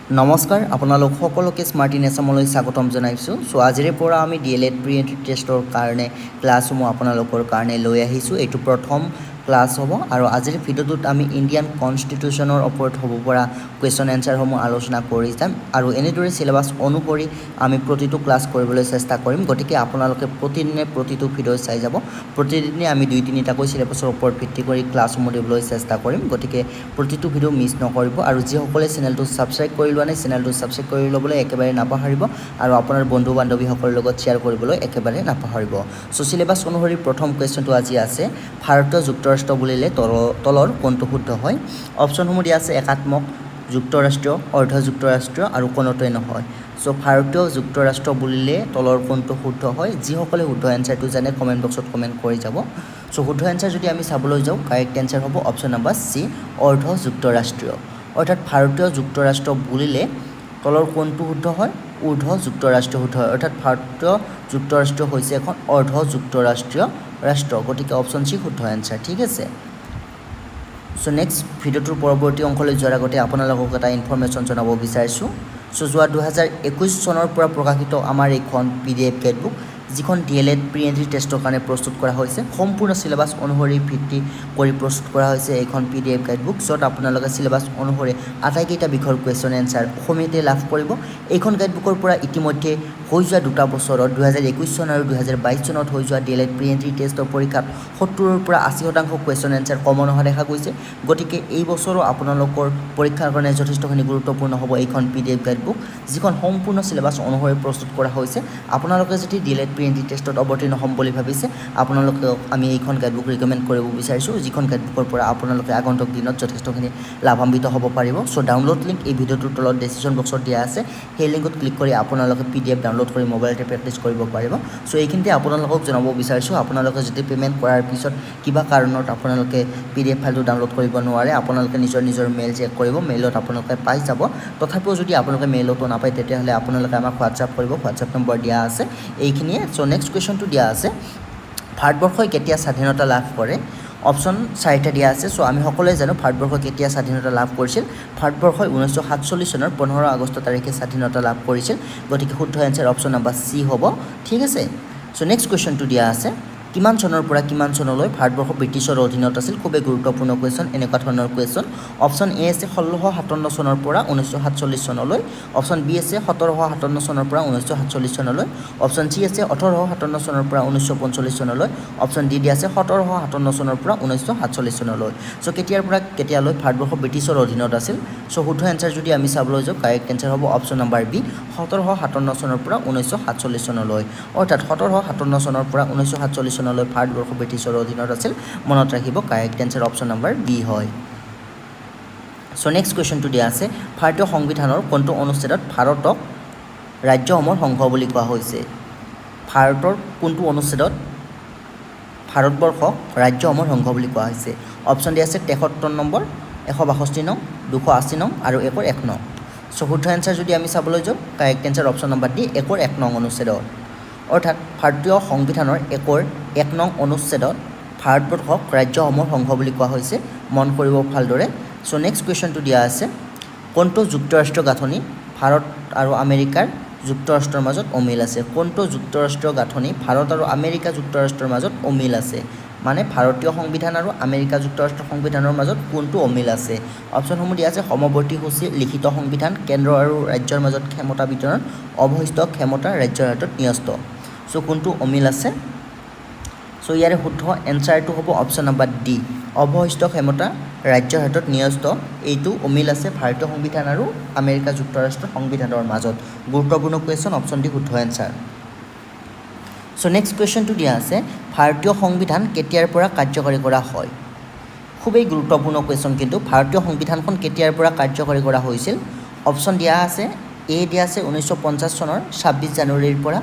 নমস্কাৰ আপোনালোক সকলোকে স্মাৰ্ট ইন এছামলৈ স্বাগতম জনাইছোঁ। চ' আজিৰে পৰা আমি DLED প্ৰি এণ্ট্ৰি টেষ্টৰ কাৰণে ক্লাছসমূহ আপোনালোকৰ কাৰণে লৈ আহিছোঁ। এইটো প্ৰথম ক্লাছ হ'ব আৰু আজিৰ ভিডিঅ'টোত আমি ইণ্ডিয়ান কনষ্টিটিউশ্যনৰ ওপৰত হ'ব পৰা কুৱেশ্যন এনচাৰসমূহ আলোচনা কৰি যাম আৰু এনেদৰে চিলেবাছ অনুসৰি আমি প্ৰতিটো ক্লাছ কৰিবলৈ চেষ্টা কৰিম। গতিকে আপোনালোকে প্ৰতিদিনে প্ৰতিটো ভিডিঅ' চাই যাব। প্ৰতিদিনে আমি 2-3টাকৈ চিলেবাছৰ ওপৰত ভিত্তি কৰি ক্লাছসমূহ দিবলৈ চেষ্টা কৰিম। গতিকে প্ৰতিটো ভিডিঅ' মিছ নকৰিব আৰু যিসকলে চেনেলটো ছাবস্ক্ৰাইব কৰি লোৱা নাই চেনেলটো ছাবস্ক্ৰাইব কৰি ল'বলৈ একেবাৰে নাপাহৰিব আৰু আপোনাৰ বন্ধু বান্ধৱীসকলৰ লগত শ্বেয়াৰ কৰিবলৈ একেবাৰে নাপাহৰিব। চ' চিলেবাছ অনুসৰি প্ৰথম কুৱেশ্যনটো আজি আছে, ভাৰতীয় যুক্তৰাষ্ট্ৰ বুলিলে তলৰ কোনটো শুদ্ধ হয়? অপশ্যনসমূহ দিয়া আছে একাত্মক, যুক্তৰাষ্ট্ৰীয়, অৰ্ধ যুক্তৰাষ্ট্ৰীয় আৰু কোনোটোৱে নহয়। চ' ভাৰতীয় যুক্তৰাষ্ট্ৰ বুলিলে তলৰ কোনটো শুদ্ধ হয়? যিসকলে শুদ্ধ এনচাৰটো জানে কমেণ্ট বক্সত কমেণ্ট কৰি যাব। চ' শুদ্ধ এনচাৰ যদি আমি চাবলৈ যাওঁ কাৰেক্ট এনচাৰ হ'ব অপশ্যন নম্বৰ চি, অৰ্ধ যুক্তৰাষ্ট্ৰীয়। অৰ্থাৎ ভাৰতীয় যুক্তৰাষ্ট্ৰ বুলিলে তলৰ কোনটো শুদ্ধ হয়? ঊৰ্ধ্ব যুক্তৰাষ্ট্ৰীয় শুদ্ধ হয়। অৰ্থাৎ ভাৰতীয় যুক্তৰাষ্ট্ৰ হৈছে এখন অৰ্ধ যুক্তৰাষ্ট্ৰীয় ৰাষ্ট্ৰ। গতিকে অপশ্যন চি শুদ্ধ এনচাৰ। ঠিক আছে। চ' নেক্সট ভিডিঅ'টোৰ পৰৱৰ্তী অংশলৈ যোৱাৰ আগতে আপোনালোকক এটা ইনফৰ্মেশ্যন জনাব বিচাৰিছোঁ। চ' যোৱা 2021 চনৰ পৰা প্ৰকাশিত আমাৰ এইখন PDF গাইডবুক, যিখন DLED প্ৰি এণ্ট্ৰি টেষ্টৰ কাৰণে প্ৰস্তুত কৰা হৈছে, সম্পূৰ্ণ চিলেবাছ অনুসৰি ভিত্তি কৰি প্ৰস্তুত কৰা হৈছে এইখন PDF গাইডবুক, য'ত আপোনালোকে চিলেবাছ অনুসৰি আটাইকেইটা বিষয়ৰ কুৱেশ্যন এনচাৰ অসমীয়াতে লাভ কৰিব। এইখন গাইডবুকৰ পৰা ইতিমধ্যে হৈ যোৱা 2টা বছৰত 2021 চন আৰু 2022 চনত হৈ যোৱা DLED প্ৰি এণ্ট্ৰি টেষ্টৰ পৰীক্ষাত 70ৰ পৰা 80% কুৱেশ্যন এনচাৰ কমন অহা দেখা গৈছে। গতিকে এই বছৰো আপোনালোকৰ পৰীক্ষাৰ কাৰণে যথেষ্টখিনি গুৰুত্বপূৰ্ণ হ'ব এইখন PDF গাইডবুক, যিখন সম্পূৰ্ণ চিলেবাছ অনুসৰি প্ৰস্তুত কৰা হৈছে। আপোনালোকে যদি DLED প্ৰি এণ্ট্ৰি টেষ্টত অৱতীৰ্ণ হ'ম বুলি ভাবিছে, আপোনালোকক আমি এইখন গাইডবুক ৰিকমেণ্ড কৰিব বিচাৰিছোঁ, যিখন গাইডবুকৰ পৰা আপোনালোকে আগন্তুক দিনত যথেষ্টখিনি লাভান্বিত হ'ব পাৰিব। চ' ডাউনলোড লিংক এই ভিডিঅ'টোৰ তলত ডেছক্ৰিপশ্যন বক্সত দিয়া আছে। সেই লিংকত ক্লিক কৰি আপোনালোকে PDF ডাউনলোড কৰি মোবাইলতে প্ৰেক্টিছ কৰিব পাৰিব। চ' এইখিনিতে আপোনালোকক জনাব বিচাৰিছোঁ, আপোনালোকে যদি পে'মেণ্ট কৰাৰ পিছত কিবা কাৰণত আপোনালোকে PDF ফাইলটো ডাউনলোড কৰিব নোৱাৰে, আপোনালোকে নিজৰ মেইল চেক কৰিব, মেইলত আপোনালোকে পাই যাব। তথাপিও যদি আপোনালোকে মেইলতো নাপায় তেতিয়াহ'লে আপোনালোকে আমাক হোৱাটছআপ কৰিব, হোৱাটছআপ নম্বৰ দিয়া আছে এইখিনিয়ে। চ' নেক্সট কুৱেশ্যনটো দিয়া আছে, ভাৰতবৰ্ষই কেতিয়া স্বাধীনতা লাভ কৰে? অপশ্যন 4টা দিয়া আছে। চ' আমি সকলোৱে জানো ভাৰতবৰ্ষ কেতিয়া স্বাধীনতা লাভ কৰিছিল? ভাৰতবৰ্ষই 1947 চনৰ 15 আগষ্ট তাৰিখে স্বাধীনতা লাভ কৰিছিল। গতিকে শুদ্ধ এনচাৰ অপশ্যন নম্বৰ চি হ'ব। ঠিক আছে। চ' নেক্সট কুৱেশ্যনটো দিয়া আছে, কিমান চনৰ পৰা কিমান চনলৈ ভাৰতবৰ্ষ ব্ৰিটিছৰ অধীনত আছিল? খুবেই গুৰুত্বপূৰ্ণ কুৱেশ্যন, এনেকুৱা ধৰণৰ কুৱেশ্যন। অপশ্যন এ আছে 1657 চনৰ পৰা 1947 চনলৈ, অপশ্যন বি আছে 1757 চনৰ পৰা 1947 চনলৈ, অপশ্যন চি আছে 1857 চনৰ পৰা 1945 চনলৈ, অপশ্যন ডি দিয়া আছে 1757 চনৰ পৰা 1947 চনলৈ। চ' কেতিয়াৰ পৰা কেতিয়ালৈ ভাৰতবৰ্ষ ব্ৰিটিছৰ অধীনত আছিল? চ' শুদ্ধ এনচাৰ যদি আমি চাবলৈ যাওঁ কাৰেক্ট এনচাৰ হ'ব অপশ্যন নম্বৰ বি, 1757 চনৰ পৰা 1947 চনলৈ। অৰ্থাৎ 1757 চনৰ পৰা 1947 চনলৈ ভাৰতবৰ্ষ ব্ৰিটিছৰ অধীনত আছিল। মনত ৰাখিব correct answer option number B হয়। চ' নেক্সট কুৱেশ্যনটো দিয়া আছে, ভাৰতীয় সংবিধানৰ কোনটো অনুচ্ছেদত ভাৰতক ৰাজ্যসমূহৰ সংঘ বুলি কোৱা হৈছে? ভাৰতৰ কোনটো অনুচ্ছেদত ভাৰতবৰ্ষক ৰাজ্যসমূহৰ সংঘ বুলি কোৱা হৈছে? অপশ্যন দিয়া আছে 73 নম্বৰ, 162 নং, 280 নং আৰু 1 নং। চ' শুদ্ধ এনচাৰ যদি আমি চাবলৈ যাওঁ correct answer option number D, 1 নং অনুচ্ছেদত। অৰ্থাৎ ভাৰতীয় সংবিধানৰ 1 নং অনুচ্ছেদত ভাৰতবৰ্ষক ৰাজ্যসমূহৰ সংঘ বুলি কোৱা হৈছে। মন কৰিব ভালদৰে। চ' নেক্সট কুৱেশ্যনটো দিয়া আছে, কোনটো যুক্তৰাষ্ট্ৰীয় গাঁথনি ভাৰত আৰু আমেৰিকাৰ যুক্তৰাষ্ট্ৰৰ মাজত অমিল আছে? কোনটো যুক্তৰাষ্ট্ৰীয় গাঁথনি ভাৰত আৰু আমেৰিকা যুক্তৰাষ্ট্ৰৰ মাজত অমিল আছে? মানে ভাৰতীয় সংবিধান আৰু আমেৰিকা যুক্তৰাষ্ট্ৰৰ সংবিধানৰ মাজত কোনটো অমিল আছে? অপশ্যনসমূহ দিয়া আছে সমৱৰ্তী সূচী, লিখিত সংবিধান, কেন্দ্ৰ আৰু ৰাজ্যৰ মাজত ক্ষমতা বিতৰণ, অৱশিষ্ট ক্ষমতা ৰাজ্যৰ হাতত ন্যস্ত। চ' কোনটো অমিল আছে? চ' ইয়াৰে শুদ্ধ এনচাৰটো হ'ব অপশ্যন নম্বৰ ডি, অৱশিষ্ট ক্ষমতা ৰাজ্যৰ হাতত ন্যস্ত। এইটো অমিল আছে ভাৰতীয় সংবিধান আৰু আমেৰিকা যুক্তৰাষ্ট্ৰৰ সংবিধানৰ মাজত। গুৰুত্বপূৰ্ণ কুৱেশ্যন, অপশ্যন ডি শুদ্ধ এনচাৰ। চ' নেক্সট কুৱেশ্যনটো দিয়া আছে, ভাৰতীয় সংবিধান কেতিয়াৰ পৰা কাৰ্যকৰী কৰা হয়? খুবেই গুৰুত্বপূৰ্ণ কুৱেশ্যন কিন্তু। ভাৰতীয় সংবিধানখন কেতিয়াৰ পৰা কাৰ্যকৰী কৰা হৈছিল? অপশ্যন দিয়া আছে, এ দিয়া আছে 1950 চনৰ 26 জানুৱাৰীৰ পৰা,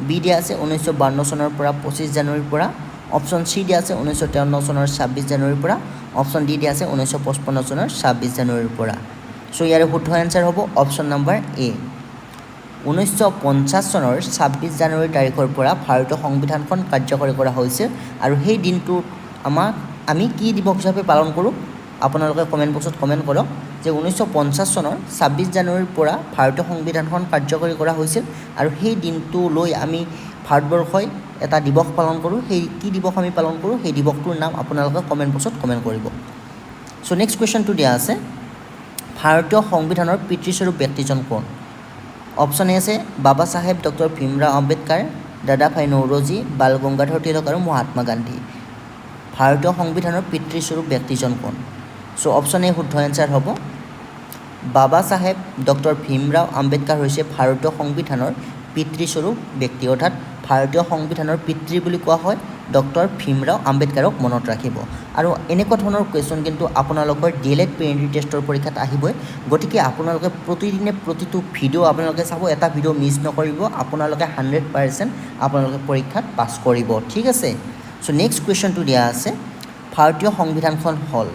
বি দিয়া আছে 1952 চনৰ পৰা 25 জানুৱাৰীৰ পৰা, অপশ্যন চি দিয়া আছে 1953 চনৰ 26 জানুৱাৰীৰ পৰা, অপশ্যন ডি দিয়া আছে 1955 চনৰ 26 জানুৱাৰীৰ পৰা। চ' ইয়াৰে শুদ্ধ এনচাৰ হ'ব অপশ্যন নম্বৰ এ, 1950 চনৰ 26 জানুৱাৰী তাৰিখৰ পৰা ভাৰতীয় সংবিধানখন কাৰ্যকৰী কৰা হৈছে। আৰু সেই দিনটোত আমি কি দিৱস হিচাপে পালন কৰোঁ? আপোনালোকে কমেণ্ট বক্সত কমেণ্ট কৰক যে 1950 চনৰ 26 জানুৱাৰীৰ পৰা ভাৰতীয় সংবিধানখন কাৰ্যকৰী কৰা হৈছিল আৰু সেই দিনটোলৈ আমি ভাৰতবৰ্ষই এটা দিৱস পালন কৰোঁ সেই কি দিৱস আমি পালন কৰোঁ সেই দিৱসটোৰ নাম আপোনালোকে কমেণ্ট বক্সত কমেণ্ট কৰিব সো নেক্সট কুৱেশ্যনটো দিয়া আছে ভাৰতীয় সংবিধানৰ পিতৃস্বৰূপ ব্যক্তিজন কোন অপশ্যন এ আছে বাবা চাহেব ডক্টৰ ভীমৰাও আম্বেদকাৰ দাদাভাই নৌৰোজী বাল গংগাধৰ তিলক আৰু মহাত্মা গান্ধী ভাৰতীয় সংবিধানৰ পিতৃস্বৰূপ ব্যক্তিজন কোন সো অপশ্যন এ শুদ্ধ এনসাৰ হ'ব বাবা চাহেব ডক্টৰ ভীমৰাও আম্বেদকাৰ হৈছে ভাৰতীয় সংবিধানৰ পিতৃস্বৰূপ ব্যক্তি অৰ্থাৎ ভাৰতীয় সংবিধানৰ পিতৃ বুলি কোৱা হয় ডক্টৰ ভীমৰাও আম্বেদকাৰক মনত ৰাখিব আৰু এনেকুৱা ধৰণৰ কুৱেশ্যন কিন্তু আপোনালোকৰ ডিএলএড প্ৰি এণ্ট্ৰি টেষ্টৰ পৰীক্ষাত আহিবই গতিকে আপোনালোকে প্ৰতিদিনে প্ৰতিটো ভিডিঅ' আপোনালোকে চাব এটা ভিডিঅ' মিছ নকৰিব আপোনালোকে 100% আপোনালোকে পৰীক্ষাত পাছ কৰিব ঠিক আছে সো নেক্সট কুৱেশ্যনটো দিয়া আছে ভাৰতীয় সংবিধানখন হ'ল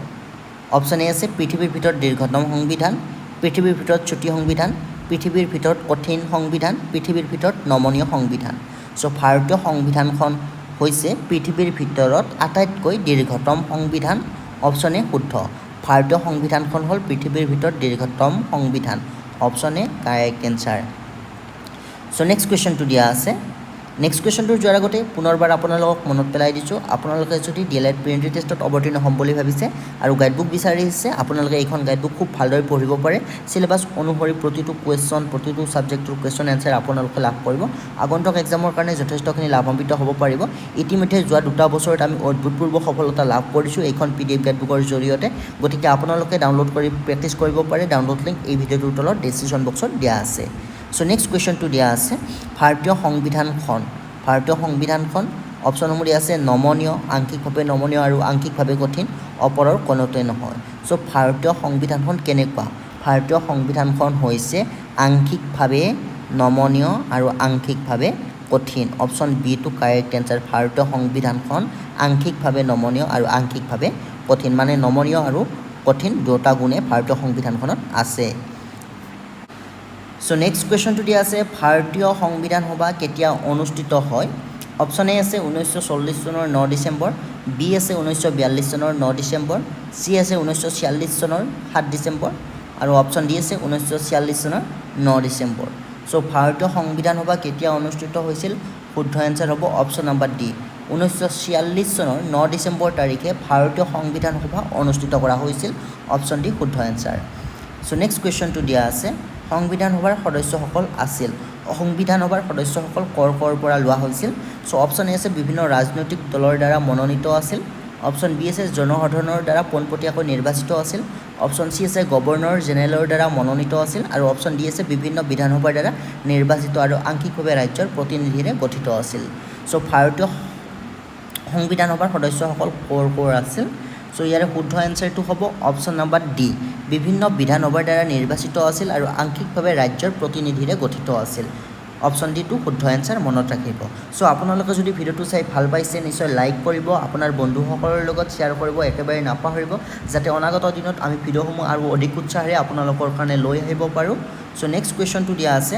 অপশ্যন এ আছে পৃথিৱীৰ ভিতৰত দীৰ্ঘতম সংবিধান পৃথিৱীৰ ভিতৰত চুটি সংবিধান পৃথিৱীৰ ভিতৰত কঠিন সংবিধান পৃথিৱীৰ ভিতৰত নমনীয় সংবিধান সো ভাৰতীয় সংবিধানখন হৈছে পৃথিৱীৰ ভিতৰত আটাইতকৈ দীৰ্ঘতম সংবিধান অপশ্যন এ শুদ্ধ ভাৰতীয় সংবিধানখন হ'ল পৃথিৱীৰ ভিতৰত দীৰ্ঘতম সংবিধান option A correct answer so next কুৱেশ্যনটো দিয়া আছে নেক্সট কুৱেশ্যনটো যোৱাৰ আগতে পুনৰবাৰ আপোনালোকক মনত পেলাই দিছোঁ আপোনালোকে যদি ডিএলএড প্ৰি এণ্ট্ৰি টেষ্টত অৱতীৰ্ণ হ'ম বুলি ভাবিছে আৰু গাইডবুক বিচাৰি আহিছে আপোনালোকে এইখন গাইডবুক খুব ভালদৰে পঢ়িব পাৰে চিলেবাছ অনুসৰি প্ৰতিটো কুৱেশ্যন প্ৰতিটো ছাবজেক্টৰ কুৱেশ্যন এনসাৰ আপোনালোকে লাভ কৰিব আগন্তুক এক্সামৰ কাৰণে যথেষ্টখিনি লাভান্বিত হ'ব পাৰিব ইতিমধ্যে যোৱা 2 বছৰত আমি অভূতপূৰ্ব সফলতা লাভ কৰিছোঁ এইখন PDF গাইডবুকৰ জৰিয়তে গতিকে আপোনালোকে ডাউনলোড কৰি প্ৰেক্টিছ কৰিব পাৰে ডাউনলোড লিংক এই ভিডিঅ'টোৰ তলত ডেছক্ৰিপশ্যন বক্সত দিয়া আছে সো নেক্সট কুৱেশ্যনটো দিয়া আছে ভাৰতীয় সংবিধানখন অপশ্যনসমূহ দিয়া আছে নমনীয় আংশিকভাৱে নমনীয় আৰু আংশিকভাৱে কঠিন অপৰৰ কোনোটোৱে নহয় সো ভাৰতীয় সংবিধানখন কেনেকুৱা ভাৰতীয় সংবিধানখন হৈছে আংশিকভাৱে নমনীয় আৰু আংশিকভাৱে কঠিন option B to correct answer ভাৰতীয় সংবিধানখন আংশিকভাৱে নমনীয় আৰু আংশিকভাৱে কঠিন মানে নমনীয় আৰু কঠিন দুটা গুণে ভাৰতীয় সংবিধানখনত আছে সো নেক্সট কুৱেশ্যনটো দিয়া আছে ভাৰতীয় সংবিধান সভা কেতিয়া অনুষ্ঠিত হয় অপশ্যন এ আছে 1940 চনৰ 9 ডিচেম্বৰ বি আছে 1942 চনৰ 9 ডিচেম্বৰ চি আছে 1946 চনৰ 7 ডিচেম্বৰ আৰু অপশ্যন ডি আছে 1946 চনৰ 9 ডিচেম্বৰ সো ভাৰতীয় সংবিধান সভা কেতিয়া অনুষ্ঠিত হৈছিল শুদ্ধ এনসাৰ হ'ব অপশ্যন নম্বৰ ডি 1946 চনৰ 9 ডিচেম্বৰ তাৰিখে ভাৰতীয় সংবিধান সভা অনুষ্ঠিত কৰা হৈছিল অপশ্যন ডি শুদ্ধ এনসাৰ সো নেক্সট কুৱেশ্যনটো দিয়া আছে সংবিধান সভাৰ সদস্যসকল আছিল সংবিধান সভাৰ সদস্যসকল কৰ পৰা লোৱা হৈছিল সো অপশ্যন এ আছে বিভিন্ন ৰাজনৈতিক দলৰ দ্বাৰা মনোনীত আছিল অপশ্যন বি আছে জনসাধাৰণৰ দ্বাৰা পোনপটীয়াকৈ নিৰ্বাচিত আছিল অপশ্যন চি আছে গভৰ্ণৰ জেনেৰেলৰ দ্বাৰা মনোনীত আছিল আৰু অপশ্যন ডি আছে বিভিন্ন বিধানসভাৰ দ্বাৰা নিৰ্বাচিত আৰু আংশিকভাৱে ৰাজ্যৰ প্ৰতিনিধিৰে গঠিত আছিল সো ভাৰতীয় সংবিধান সভাৰ সদস্যসকল কৰ আছিল সো ইয়াৰে শুদ্ধ এনসাৰটো হ'ব অপশ্যন নম্বৰ ডি বিভিন্ন বিধানসভাৰ দ্বাৰা নিৰ্বাচিত আছিল আৰু আংশিকভাৱে ৰাজ্যৰ প্ৰতিনিধিৰে গঠিত আছিল অপশ্যন ডি টু শুদ্ধ এনসাৰ মনত ৰাখিব সো আপোনালোকে যদি ভিডিঅ'টো চাই ভাল পাইছে নিশ্চয় লাইক কৰিব আপোনাৰ বন্ধুসকলৰ লগত শ্বেয়াৰ কৰিব একেবাৰে নাপাহৰিব যাতে অনাগত দিনত আমি ভিডিঅ'সমূহ আৰু অধিক উৎসাহেৰে আপোনালোকৰ কাৰণে লৈ আহিব পাৰোঁ সো নেক্সট কুৱেশ্যনটো দিয়া আছে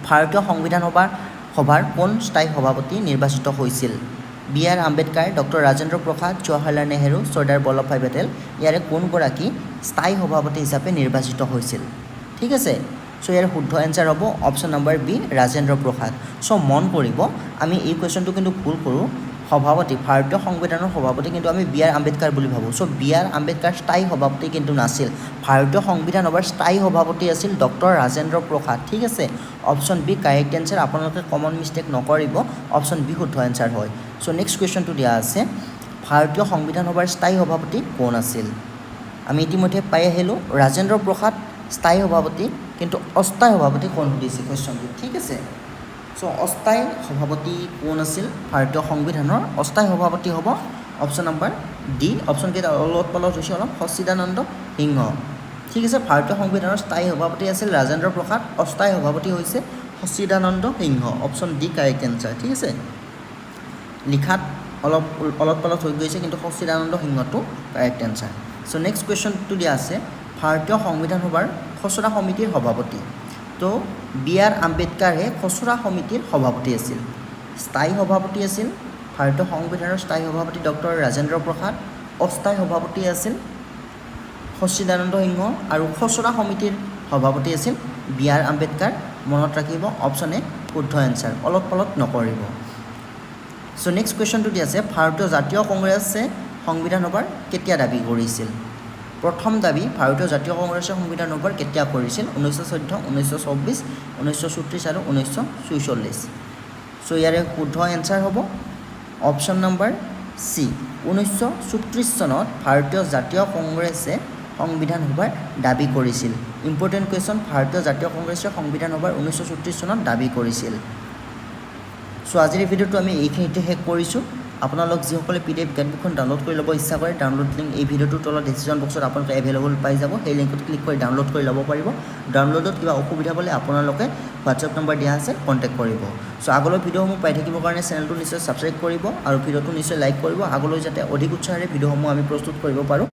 ভাৰতীয় সংবিধান সভাৰ কোন স্থায়ী সভাপতি নিৰ্বাচিত হৈছিল বি আৰ আম্বেদকাৰ ডক্টৰ ৰাজেন্দ্ৰ প্ৰসাদ জৱাহৰলাল নেহেৰু চৰ্দাৰ বল্লভভাই পেটেল ইয়াৰে কোনগৰাকী স্থায়ী সভাপতি হিচাপে নিৰ্বাচিত হৈছিল ঠিক আছে সো ইয়াৰ শুদ্ধ এনসাৰ হ'ব option number B Rajendra Prasad so মন কৰিব আমি এই কুৱেশ্যনটো কিন্তু ভুল কৰোঁ সভাপতি ভাৰতীয় সংবিধানৰ সভাপতি কিন্তু আমি বি আৰ আম্বেদকাৰ বুলি ভাবোঁ সো বি আৰ আম্বেদকাৰ স্থায়ী সভাপতি কিন্তু নাছিল ভাৰতীয় সংবিধান সভাৰ স্থায়ী সভাপতি আছিল ডক্টৰ ৰাজেন্দ্ৰ প্ৰসাদ ঠিক আছে অপশ্যন বি কাৰেক্ট এনসাৰ আপোনালোকে কমন মিষ্টেক নকৰিব অপশ্যন বি শুদ্ধ এনসাৰ হয় সো নেক্সট কুৱেশ্যনটো দিয়া আছে ভাৰতীয় সংবিধান সভাৰ স্থায়ী সভাপতি কোন আছিল আমি ইতিমধ্যে পাই আহিলোঁ ৰাজেন্দ্ৰ প্ৰসাদ স্থায়ী সভাপতি কিন্তু অস্থায়ী সভাপতি কোন সুধিছে কুৱেশ্যনটো ঠিক আছে সো অস্থায়ী সভাপতি কোন আছিল ভাৰতীয় সংবিধানৰ অস্থায়ী সভাপতি হ'ব অপশ্যন নম্বৰ ডি অপশ্যনকেইটা অলপ হৈছে অলপ সচ্চিদানন্দ সিংহ ঠিক আছে ভাৰতীয় সংবিধানৰ স্থায়ী সভাপতি আছিল ৰাজেন্দ্ৰ প্ৰসাদ অস্থায়ী সভাপতি হৈছে সচ্চিদানন্দ সিংহ অপশ্যন ডি কাৰেক্ট এনসাৰ ঠিক আছে লিখাত অলপ হৈ গৈছে কিন্তু সচ্চিদানন্দ সিংহটো কাৰেক্ট এনসাৰ সো নেক্সট কুৱেশ্যনটো দিয়া আছে ভাৰতীয় সংবিধান সভাৰ খচৰা সমিতিৰ সভাপতি তো বি আৰ আম্বেদকাৰে খচৰা সমিতিৰ সভাপতি আছিল স্থায়ী সভাপতি আছিল ভাৰতীয় সংবিধানৰ স্থায়ী সভাপতি ডক্টৰ ৰাজেন্দ্ৰ প্ৰসাদ অস্থায়ী সভাপতি আছিল সচ্চিদানন্দ সিংহ আৰু খচৰা সমিতিৰ সভাপতি আছিল বি.আৰ. আম্বেদকাৰ মনত ৰাখিব অপশ্যন এ শুদ্ধ এনসাৰ অলপ পলট নকৰিব সো নেক্সট কোৱেশ্চনটো দি আছে ভাৰতীয় জাতীয় কংগ্ৰেছে সংবিধান সভাৰ কেতিয়া দাবী কৰিছিল প্ৰথম দাবী ভাৰতীয় জাতীয় কংগ্ৰেছে সংবিধান সভাৰ কেতিয়া কৰিছিল 1914 1924 1934 আৰু 1946 সো ইয়াৰে শুদ্ধ এনসাৰ হ'ব অপশ্যন নম্বৰ সি 1934 চনত ভাৰতীয় জাতীয় কংগ্ৰেছে সংবিধান সভাৰ দাবী কৰিছিল ইম্পৰ্টেণ্ট কুৱেশ্যন ভাৰতীয় জাতীয় কংগ্ৰেছে সংবিধান সভাৰ 1934 চনত দাবী কৰিছিল সো আজিৰ ভিডিঅ'টো আমি এইখিনিতে শেষ কৰিছোঁ আপোনালোক যিসকলে PDF গাইডবুকখন ডাউনলোড কৰি ল'ব ইচ্ছা কৰে ডাউনলোড লিংক এই ভিডিঅ'টোৰ তলত ডিছক্ৰিপশ্যন বক্সত আপোনালোকে এভেইলেবল পাই যাব সেই লিংকত ক্লিক কৰি ডাউনলোড কৰি ল'ব পাৰিব ডাউনলোডত কিবা অসুবিধা হ'লে আপোনালোকে হোৱাটছআপ নম্বৰ দিয়া আছে কণ্টেক্ট কৰিব সো আগলৈ ভিডিঅ'সমূহ পাই থাকিবৰ কাৰণে চেনেলটো নিশ্চয় ছাবস্ক্ৰাইব কৰিব আৰু ভিডিঅ'টো নিশ্চয় লাইক কৰিব আগলৈ যাতে অধিক উৎসাহেৰে ভিডিঅ'সমূহ আমি প্ৰস্তুত কৰিব পাৰোঁ